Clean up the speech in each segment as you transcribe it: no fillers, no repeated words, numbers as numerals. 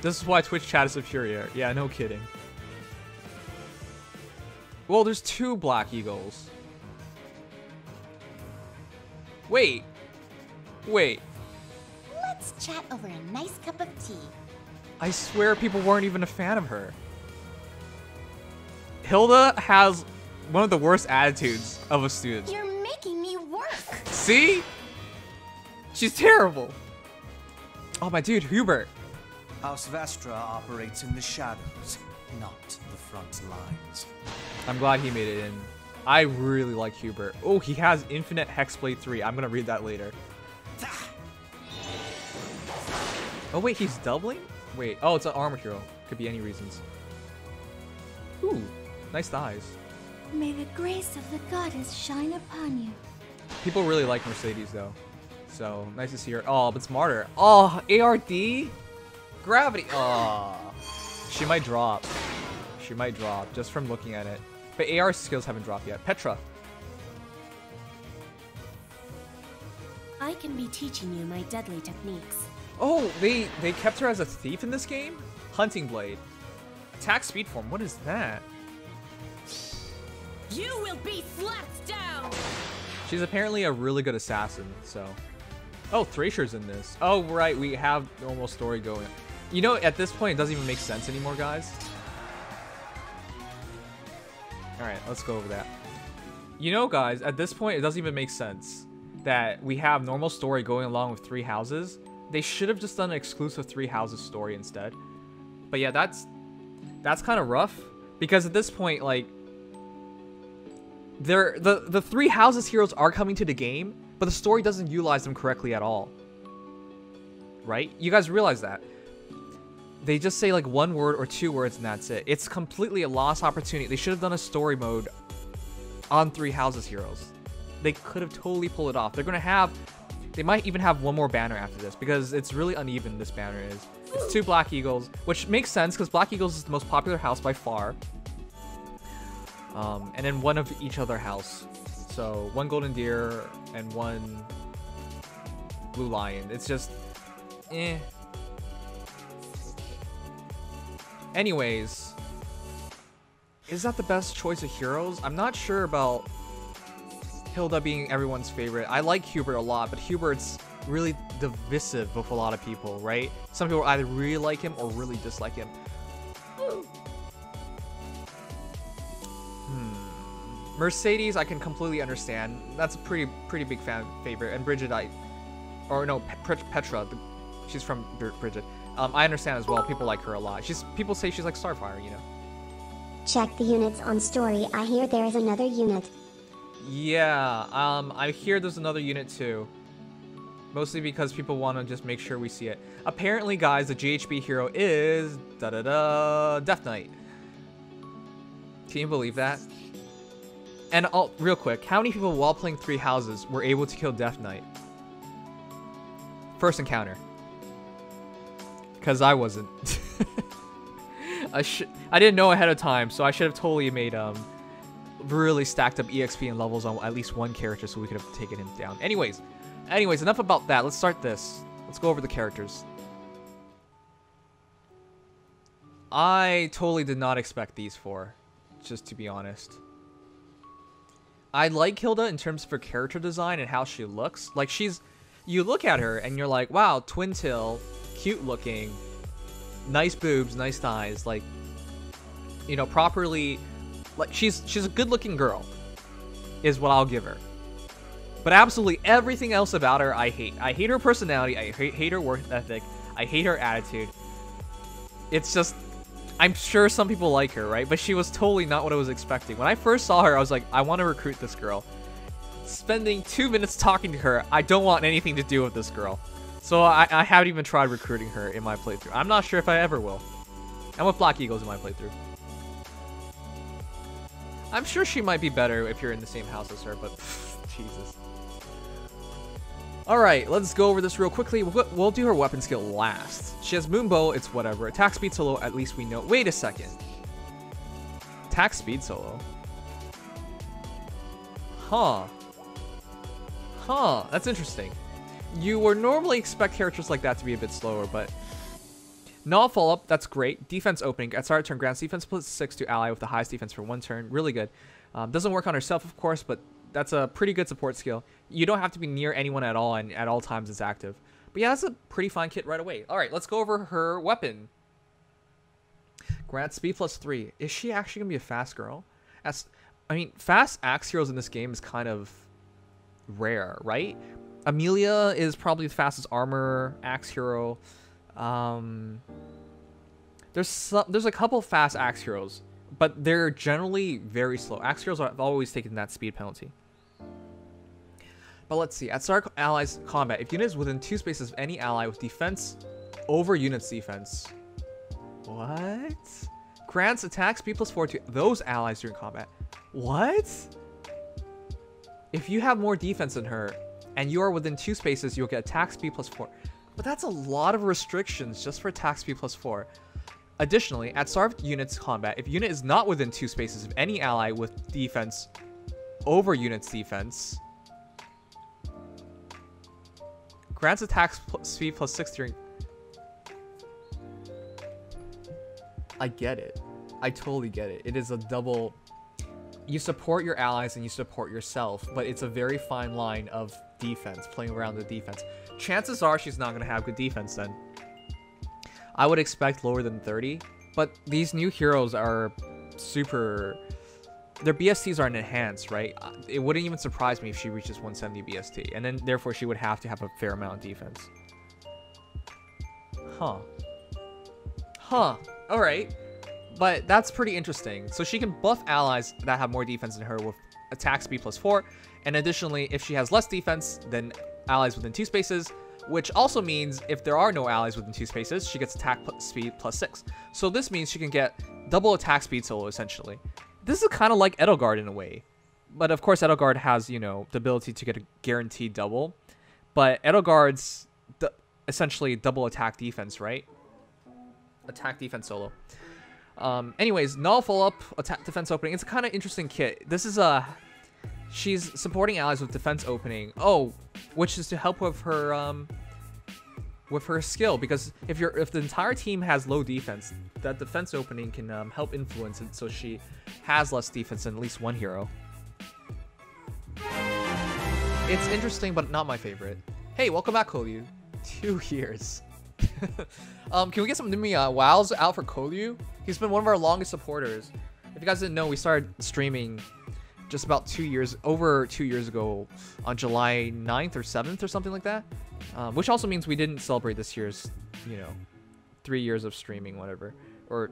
This is why Twitch chat is superior. Yeah, no kidding. Well, there's 2 Black Eagles. Wait. Wait. Let's chat over a nice cup of tea. I swear people weren't even a fan of her. Hilda has one of the worst attitudes of a student. You're making me work. See? She's terrible. Oh, my dude, Hubert. House Vestra operates in the shadows, not the front lines. I'm glad he made it in. I really like Hubert. Oh, he has Infinite Hexblade 3. I'm gonna read that later. Oh, wait, he's doubling? Wait, oh, it's an armor hero. Could be any reasons. Ooh, nice thighs. May the grace of the goddess shine upon you. People really like Mercedes, though. So, nice to see her. Oh, but smarter. Oh, ARD? Gravity. Oh. She might drop. She might drop, just from looking at it. But AR skills haven't dropped yet. Petra. I can be teaching you my deadly techniques. Oh, they kept her as a thief in this game? Hunting Blade. Attack speed form. What is that? You will be slapped down! She's apparently a really good assassin, so. Oh, Thrasher's in this. Oh, right, we have normal story going. You know, at this point, it doesn't even make sense anymore, guys. Alright, let's go over that. You know, guys, at this point, it doesn't even make sense that we have normal story going along with 3 houses. They should have just done an exclusive 3 houses story instead. But yeah, that's kind of rough. Because at this point, like, the 3 houses heroes are coming to the game, but the story doesn't utilize them correctly at all. Right? You guys realize that. They just say like 1 word or 2 words and that's it. It's completely a lost opportunity. They should have done a story mode on 3 houses heroes. They could have totally pulled it off. They're gonna have, they might even have 1 more banner after this because it's really uneven, this banner is. It's 2 Black Eagles, which makes sense because Black Eagles is the most popular house by far. And then 1 of each other house. So 1 Golden Deer and 1 Blue Lion. It's just, eh. Anyways, is that the best choice of heroes? I'm not sure about Hilda being everyone's favorite. I like Hubert a lot, but Hubert's really divisive with a lot of people, right? Some people either really like him or really dislike him. Mercedes, I can completely understand. That's a pretty big fan favorite. And Bridget, Petra, she's from Bridget. I understand as well. People like her a lot. People say she's like Starfire, you know. Check the units on story. I hear there is another unit. Yeah, I hear there's another unit too. Mostly because people want to just make sure we see it. Apparently, guys, the GHB hero is Death Knight. Can you believe that? And real quick, how many people while playing 3 houses were able to kill Death Knight? First encounter. Because I wasn't. I didn't know ahead of time, so I should have totally made really stacked up EXP and levels on at least 1 character so we could have taken him down. Anyways, enough about that. Let's start this. Let's go over the characters. I totally did not expect these 4, just to be honest. I like Hilda in terms of her character design and how she looks. Like, you look at her and you're like, wow, twin tail, cute looking, nice boobs, nice thighs, like, you know, properly, like, she's a good looking girl, is what I'll give her. But absolutely everything else about her, I hate. I hate her personality, I hate her work ethic, I hate her attitude. It's just, I'm sure some people like her, right? But she was totally not what I was expecting. When I first saw her, I was like, I want to recruit this girl. Spending 2 minutes talking to her, I don't want anything to do with this girl. So I haven't even tried recruiting her in my playthrough. I'm not sure if I ever will. And with Black Eagles in my playthrough. I'm sure she might be better if you're in the same house as her, but Jesus. Alright, let's go over this real quickly. We'll do her weapon skill last. She has Moonbow, it's whatever. Attack speed solo, at least we know. Wait a second. Attack speed solo? Huh. That's interesting. You would normally expect characters like that to be a bit slower, but Null follow-up, that's great. Defense opening. At start of turn, grants defense +6 to ally with the highest defense for 1 turn. Really good. Doesn't work on herself, of course, but that's a pretty good support skill. You don't have to be near anyone at all, and at all times it's active. But yeah, that's a pretty fine kit right away. All right, let's go over her weapon. Grant speed +3. Is she actually going to be a fast girl? I mean, fast axe heroes in this game is kind of rare, right? Amelia is probably the fastest armor axe hero. There's a couple fast axe heroes, but they're generally very slow. Axe heroes have always taken that speed penalty. But let's see. At start allies combat, if unit is within 2 spaces of any ally with defense over unit's defense. What? Grants attack speed +4 to those allies during combat. What? If you have more defense than her and you are within 2 spaces, you'll get attack speed +4. But that's a lot of restrictions just for attack speed +4. Additionally, at start of unit's combat, if unit is not within 2 spaces of any ally with defense over unit's defense, grants attack speed +6 during... I get it. I totally get it. It is a double... You support your allies and you support yourself, but it's a very fine line of defense, playing around the defense. Chances are she's not going to have good defense then. I would expect lower than 30, but these new heroes are super... Their BSTs aren't enhanced, right? It wouldn't even surprise me if she reaches 170 BST, and then therefore she would have to have a fair amount of defense. Huh. Alright. But that's pretty interesting. So she can buff allies that have more defense than her with attack speed +4, and additionally, if she has less defense than allies within 2 spaces, which also means if there are no allies within 2 spaces, she gets attack speed +6. So this means she can get double attack speed solo, essentially. This is kind of like Edelgard in a way. But of course, Edelgard has, you know, the ability to get a guaranteed double. But Edelgard's essentially double attack defense, right? Attack defense solo. Anyways, null follow-up, attack defense opening. It's a kind of interesting kit. This is she's supporting allies with defense opening. Oh, which is to help with her skill, because if the entire team has low defense, that defense opening can help influence it, so she has less defense than at least one hero. It's interesting, but not my favorite. Hey, welcome back, Kolyu. 2 years. Can we get some wows out for Kolyu? He's been one of our longest supporters. If you guys didn't know, we started streaming just about over 2 years ago on July 9th or 7th or something like that. Which also means we didn't celebrate this year's, 3 years of streaming, whatever. Or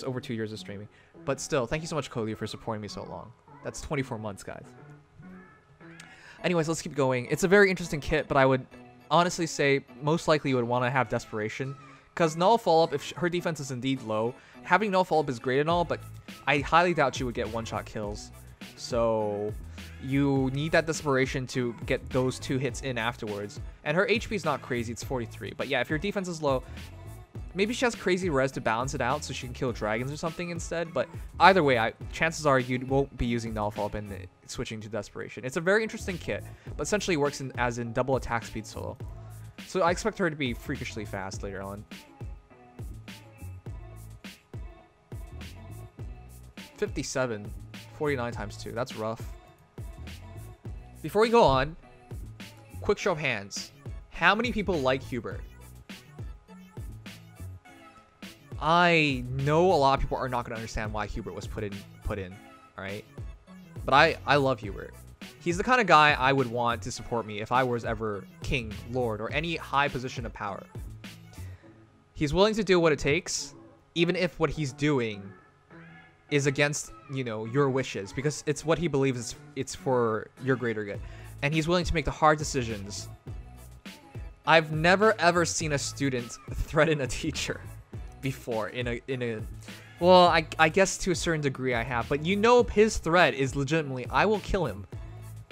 over 2 years of streaming. But still, thank you so much, Kolyu, for supporting me so long. That's 24 months, guys. Anyways, let's keep going. It's a very interesting kit, but I would honestly say most likely you would want to have Desperation. Because null follow-up, if her defense is indeed low, having null follow-up is great and all, but I highly doubt she would get one-shot kills. So you need that Desperation to get those 2 hits in afterwards. And her HP is not crazy, it's 43. But yeah, if your defense is low, maybe she has crazy res to balance it out so she can kill dragons or something instead. But either way, chances are you won't be using null follow-up and switching to Desperation. It's a very interesting kit, but essentially works as in double attack speed solo. So I expect her to be freakishly fast later on. 57. 49 times 2. That's rough. Before we go on, quick show of hands. How many people like Hubert? I know a lot of people are not going to understand why Hubert was put in, alright? But I love Hubert. He's the kind of guy I would want to support me if I was ever king, lord, or any high position of power. He's willing to do what it takes, even if what he's doing is against, your wishes, because it's what he believes it's for your greater good. And he's willing to make the hard decisions. I've never ever seen a student threaten a teacher before well, I guess to a certain degree I have, but his threat is legitimately, I will kill him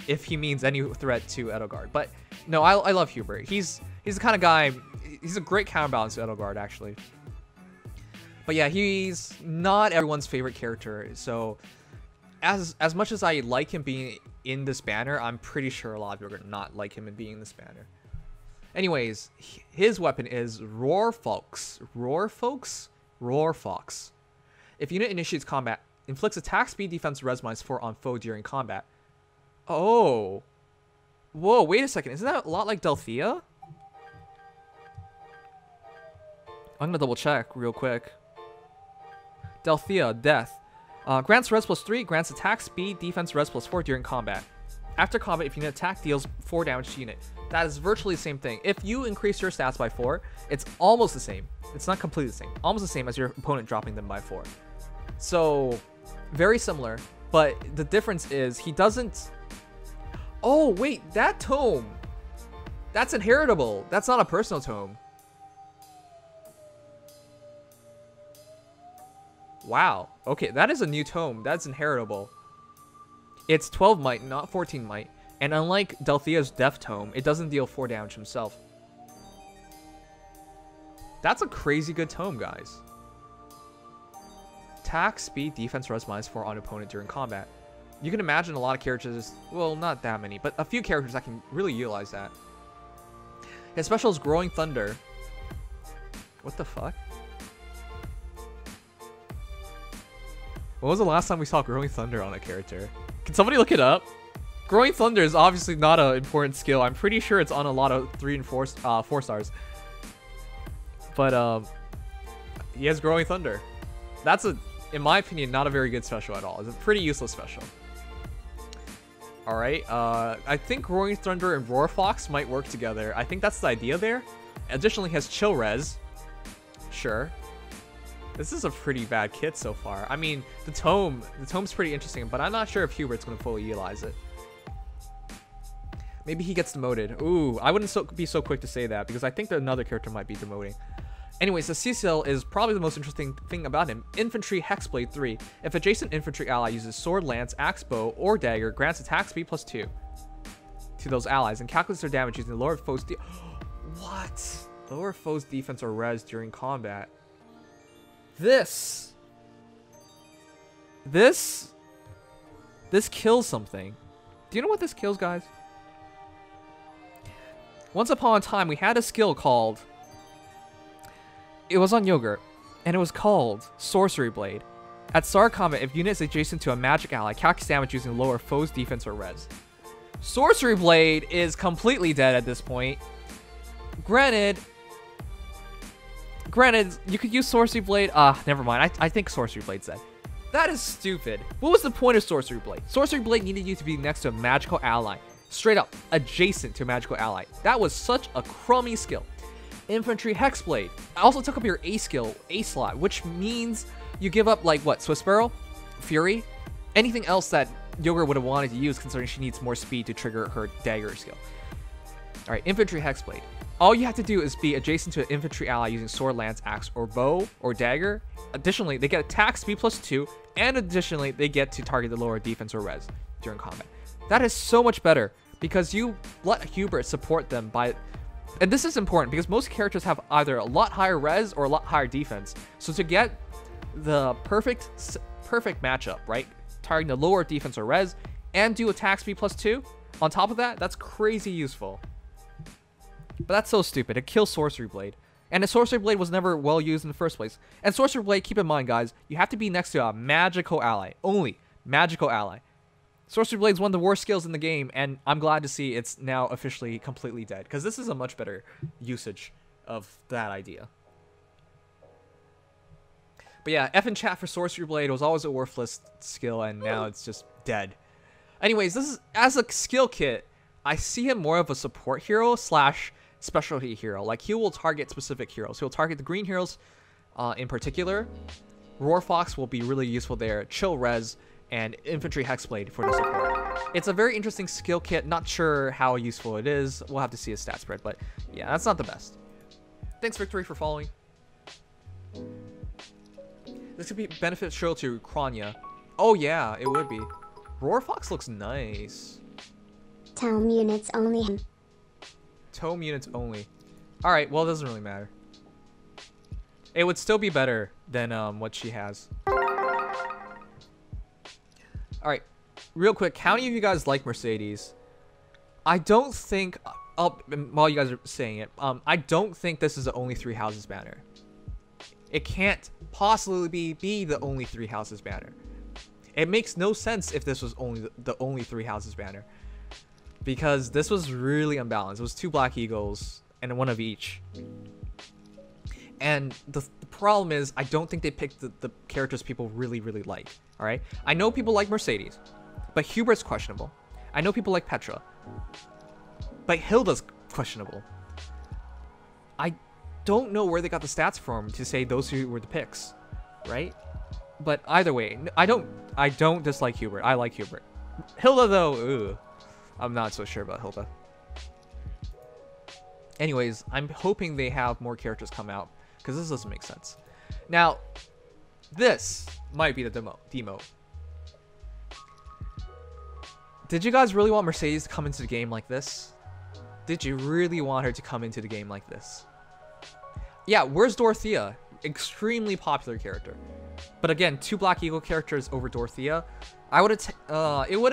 if he means any threat to Edelgard. But no, I love Hubert. He's the kind of guy, he's a great counterbalance to Edelgard, actually. But yeah, he's not everyone's favorite character, so as much as I like him being in this banner, I'm pretty sure a lot of people are going to not like him and being in this banner. Anyways, his weapon is Roar Fox. Roar Fox? Roar Fox. If unit initiates combat, inflicts attack, speed, defense, res -4 on foe during combat. Oh. Whoa, wait a second. Isn't that a lot like Delthea? I'm gonna double check real quick. Delthea, Death. Grants res +3, grants attack, speed, defense, res +4 during combat. After combat, if unit attack, deals 4 damage to unit. That is virtually the same thing. If you increase your stats by 4, it's almost the same. It's not completely the same. Almost the same as your opponent dropping them by 4. So, very similar. But the difference is he doesn't... Oh, wait, that tome. That's inheritable. That's not a personal tome. Wow. Okay, that is a new tome. That's inheritable. It's 12 might, not 14 might. And unlike Delthea's Death Tome, it doesn't deal 4 damage himself. That's a crazy good tome, guys. Attack, speed, defense, res -4 on opponent during combat. You can imagine a lot of characters, well, not that many, but a few characters that can really utilize that. His special is Growing Thunder. What the fuck? When was the last time we saw Growing Thunder on a character? Can somebody look it up? Growing Thunder is obviously not an important skill. I'm pretty sure it's on a lot of 3 and 4 stars. But he has Growing Thunder. That's in my opinion, not a very good special at all. It's a pretty useless special. All right. I think Growing Thunder and Roar Fox might work together. I think that's the idea there. Additionally, he has Chill Res. Sure. This is a pretty bad kit so far. I mean, the tome's pretty interesting, but I'm not sure if Hubert's going to fully utilize it. Maybe he gets demoted. Ooh, I wouldn't be so quick to say that because I think that another character might be demoting. Anyways, the C-Cell is probably the most interesting thing about him. Infantry Hexblade 3. If adjacent infantry ally uses sword, lance, axe, bow, or dagger, grants attack speed +2 to those allies and calculates their damage using the lower foe's What? Lower foe's defense or res during combat. This kills something. Do you know what this kills, guys? Once upon a time, we had a skill called... It was on Yogurt, and it was called Sorcery Blade. At start combat, if unit is adjacent to a magic ally, calculates damage using lower foe's defense or res. Sorcery Blade is completely dead at this point. Granted, you could use Sorcery Blade. Never mind. I think Sorcery Blade's dead. That is stupid. What was the point of Sorcery Blade? Sorcery Blade needed you to be next to a magical ally. Straight up, adjacent to a magical ally. That was such a crummy skill. Infantry Hexblade. Also took up your A skill, A slot, which means you give up, like, what, Swiss Barrel? Fury? Anything else that Yogurt would have wanted to use, considering she needs more speed to trigger her dagger skill. Alright, Infantry Hexblade. All you have to do is be adjacent to an infantry ally using sword, lance, axe, or bow, or dagger. Additionally, they get attack speed +2, and additionally, they get to target the lower defense or res during combat. That is so much better, because you let Hubert support them by... And this is important, because most characters have either a lot higher res or a lot higher defense. So to get the perfect matchup, right? Targeting the lower defense or res, and do attack speed +2, on top of that, that's crazy useful. But that's so stupid. It kills Sorcery Blade. And the Sorcery Blade was never well used in the first place. And Sorcery Blade, keep in mind, guys, you have to be next to a magical ally. Only magical ally. Sorcery Blade is one of the worst skills in the game, and I'm glad to see it's now officially completely dead, because this is a much better usage of that idea. But yeah, F in chat for Sorcery Blade was always a worthless skill, and now it's just dead. Anyways, this is, as a skill kit, I see him more of a support hero slash specialty hero. Like, he will target specific heroes. He'll target the green heroes in particular. Roar Fox will be really useful there. Chill Res and Infantry Hexblade for the support. It's a very interesting skill kit. Not sure how useful it is. We'll have to see his stat spread, but yeah, that's not the best. Thanks, Victory, for following. This could be beneficial to Kranya. Oh yeah, it would be. Roar Fox looks nice. Tome units only. Tome units only. Alright, well, it doesn't really matter. It would still be better than what she has. Alright, real quick, how many of you guys like Mercedes? I don't think while you guys are saying it, I don't think this is the only three houses banner. It can't possibly be the only three houses banner. It makes no sense if this was only the only three houses banner, because this was really unbalanced. It was 2 Black Eagles and one of each. And the problem is, I don't think they picked the characters people really like. All right, I know people like Mercedes, but Hubert's questionable. I know people like Petra, but Hilda's questionable. I don't know where they got the stats from to say those two were the picks, right? But either way, I don't dislike Hubert. I like Hubert. Hilda though, ugh, I'm not so sure about Hilda. Anyways, I'm hoping they have more characters come out, because this doesn't make sense. Now, this might be the demo. Did you guys really want Mercedes to come into the game like this? Did you really want her to come into the game like this? Yeah, where's Dorothea? Extremely popular character. But again, 2 Black Eagle characters over Dorothea. I would have it would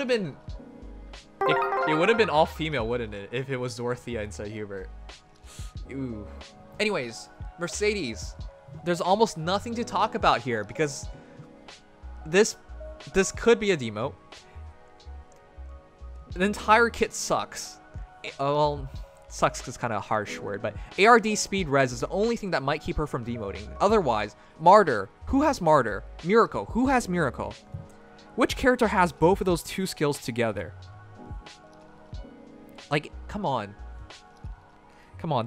have been all female, wouldn't it, if it was Dorothea instead of Hubert. Ooh. Anyways, Mercedes. There's almost nothing to talk about here, because this could be a demote. The entire kit sucks. Well, sucks is kind of a harsh word, but ARD speed res is the only thing that might keep her from demoting. Otherwise, Martyr. Who has Martyr? Miracle. Who has Miracle? Which character has both of those 2 skills together? Like, come on. Come on,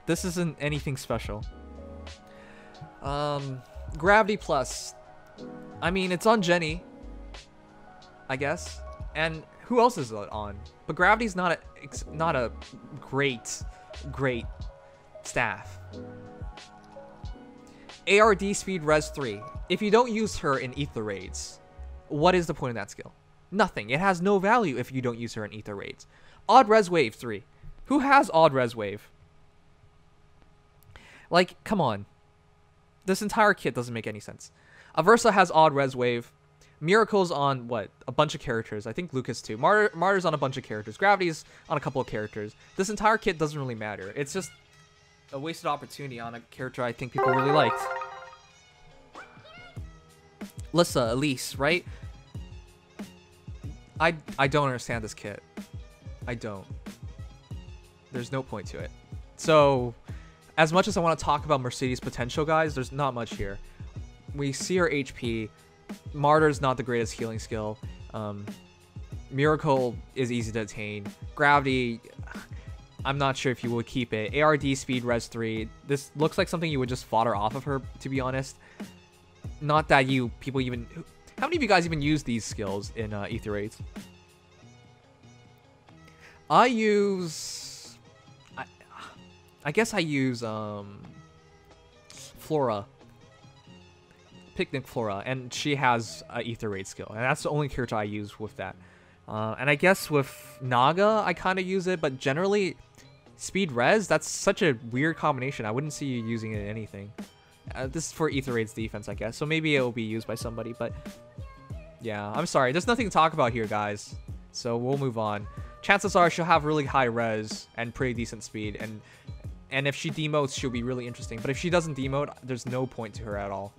this isn't anything special. Gravity Plus. I mean, it's on Jenny, I guess. And who else is it on? But Gravity's not a great staff. ARD speed res 3. If you don't use her in ether raids, what is the point of that skill? Nothing. It has no value if you don't use her in ether raids. Odd res wave 3. Who has odd res wave? Like, come on. This entire kit doesn't make any sense. Aversa has odd res wave. Miracle's on, what, a bunch of characters. I think Lucas too. Martyr's on a bunch of characters. Gravity's on a couple of characters. This entire kit doesn't really matter. It's just a wasted opportunity on a character I think people really liked. Lissa, Elise, right? I don't understand this kit. I don't. There's no point to it. So, as much as I want to talk about Mercedes' potential, guys, there's not much here. We see her HP. Martyr's not the greatest healing skill. Miracle is easy to attain. Gravity, I'm not sure if you would keep it. ARD speed res 3. This looks like something you would just fodder off of her, to be honest. Not that people even... How many of you guys even use these skills in ether raids? I use... I guess I use Flora. Picnic Flora, and she has a ether raid skill, and that's the only character I use with that. And I guess with Naga I kind of use it, but generally speed res, that's such a weird combination. I wouldn't see you using it in anything. This is for ether raid's defense, I guess, so maybe it will be used by somebody, but yeah, I'm sorry, there's nothing to talk about here, guys, so we'll move on. Chances are she'll have really high res and pretty decent speed, and if she demotes, she'll be really interesting, but if she doesn't demote, there's no point to her at all.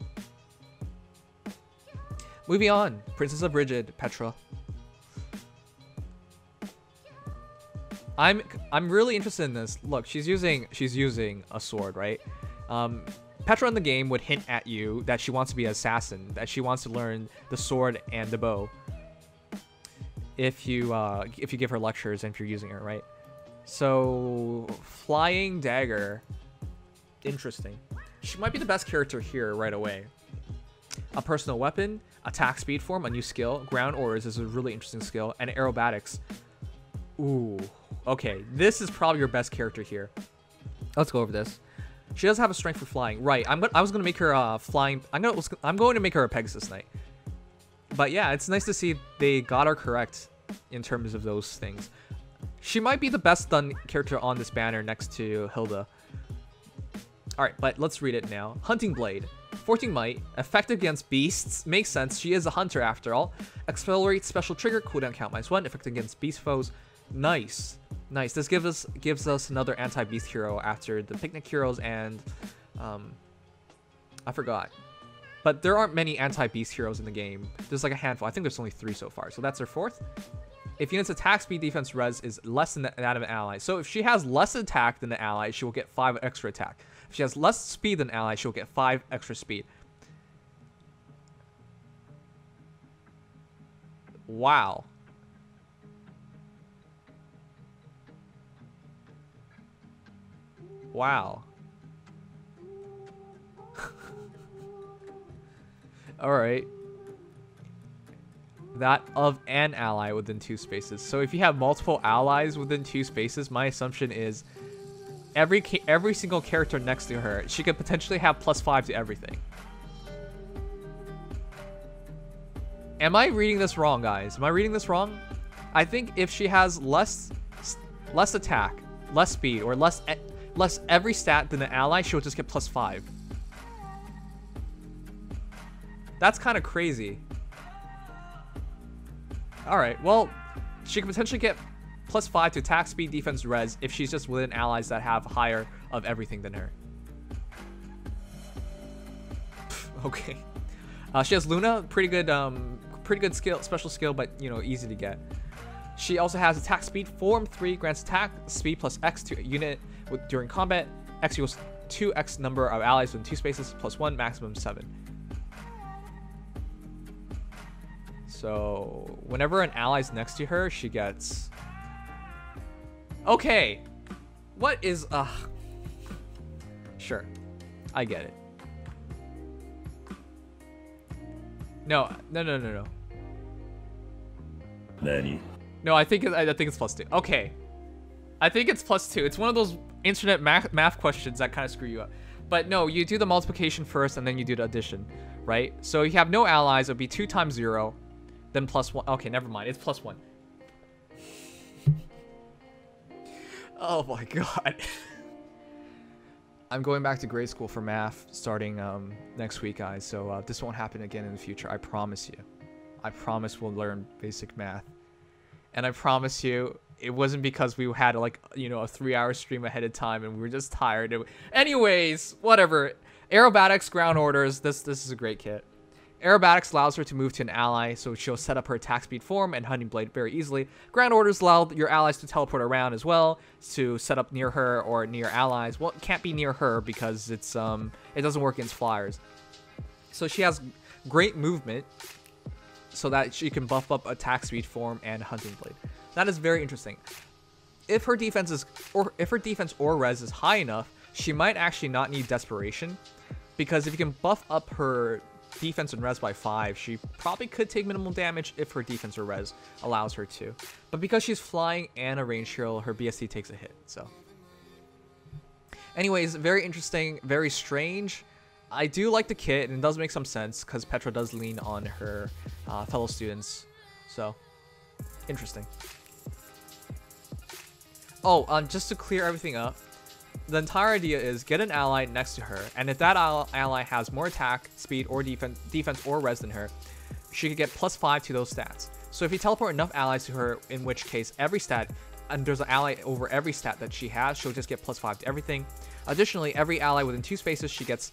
Moving on, Princess of Brigid, Petra. I'm really interested in this. Look, she's using a sword, right? Petra in the game would hint at you that she wants to be an assassin, that she wants to learn the sword and the bow. If you give her lectures and if you're using her, right? So flying dagger, interesting. She might be the best character here right away. A personal weapon, attack speed form, a new skill, ground orders is a really interesting skill, and aerobatics. Ooh, okay, this is probably your best character here. Let's go over this. She does have a strength for flying, right? I was gonna make her flying. I'm going to make her a Pegasus Knight. But yeah, it's nice to see they got her correct in terms of those things. She might be the best done character on this banner next to Hilda. All right, but let's read it now. Hunting Blade. 14 might, effective against beasts, makes sense, she is a hunter after all. Accelerate special trigger, cooldown count -1, effective against beast foes, nice. Nice. This gives us another anti-beast hero after the picnic heroes and I forgot. But there aren't many anti-beast heroes in the game. There's like a handful. I think there's only 3 so far. So that's her 4th. If unit's attack, speed, defense, res is less than that of an ally. So if she has less attack than the ally, she will get 5 extra attack. If she has less speed than ally, she'll get 5 extra speed. Wow. Wow. Alright. That of an ally within 2 spaces. So if you have multiple allies within 2 spaces, my assumption is every single character next to her, she could potentially have +5 to everything. Am I reading this wrong, guys? Am I reading this wrong? I think if she has less attack, less speed, or less every stat than the ally, she'll just get +5. That's kind of crazy. Alright, well, she could potentially get +5 to attack, speed, defense, res if she's just within allies that have higher of everything than her. Okay. She has Luna, pretty good skill, special skill, but you know, easy to get. She also has attack speed, form 3, grants attack speed plus X to a unit during combat. X equals 2x number of allies within 2 spaces plus 1, maximum 7. So whenever an ally's next to her, she gets... Okay. What is... Sure. I get it. No. Nani? No, I think it's +2. Okay. I think it's +2. It's one of those internet math questions that kind of screw you up. But no, you do the multiplication first and then you do the addition, right? So you have no allies, it would be 2 times 0, then +1. Okay, never mind. It's +1. Oh my god. I'm going back to grade school for math starting next week, guys. So this won't happen again in the future. I promise you. I promise we'll learn basic math. And I promise you, it wasn't because we had like, you know, a 3-hour stream ahead of time and we were just tired. Anyways, whatever. Aerobatics, ground orders. This is a great kit. Aerobatics allows her to move to an ally, so she'll set up her attack speed form and hunting blade very easily. Ground orders allow your allies to teleport around as well, to set up near her or near allies. Well, it can't be near her because it's it doesn't work against flyers. So she has great movement, so that she can buff up attack speed form and hunting blade. That is very interesting. If her defense or res is high enough, she might actually not need desperation, because if you can buff up her defense and res by 5, she probably could take minimal damage if her defense or res allows her to. But because she's flying and a range hero, her BSC takes a hit. So anyways, very interesting, very strange. I do like the kit, and it does make some sense because Petra does lean on her fellow students. So interesting. Oh, just to clear everything up, the entire idea is get an ally next to her, and if that ally has more attack, speed, or defense or res than her, she could get +5 to those stats. So if you teleport enough allies to her, in which case every stat, and there's an ally over every stat that she has, she'll just get +5 to everything. Additionally, every ally within 2 spaces, she gets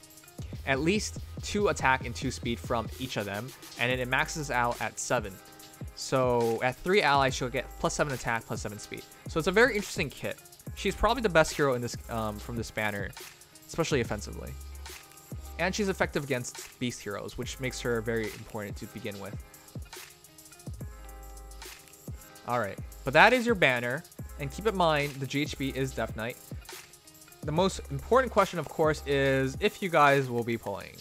at least 2 attack and 2 speed from each of them, and then it maxes out at 7. So at 3 allies, she'll get +7 attack, +7 speed. So it's a very interesting kit. She's probably the best hero in this from this banner, especially offensively. And she's effective against beast heroes, which makes her very important to begin with. Alright, but that is your banner. And keep in mind, the GHB is Death Knight. The most important question, of course, is if you guys will be pulling.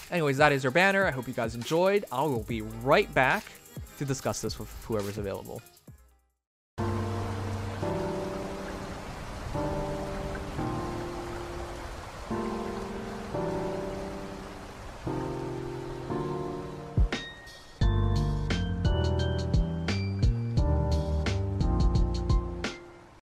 Anyways, that is your banner. I hope you guys enjoyed. I will be right back to discuss this with whoever's available.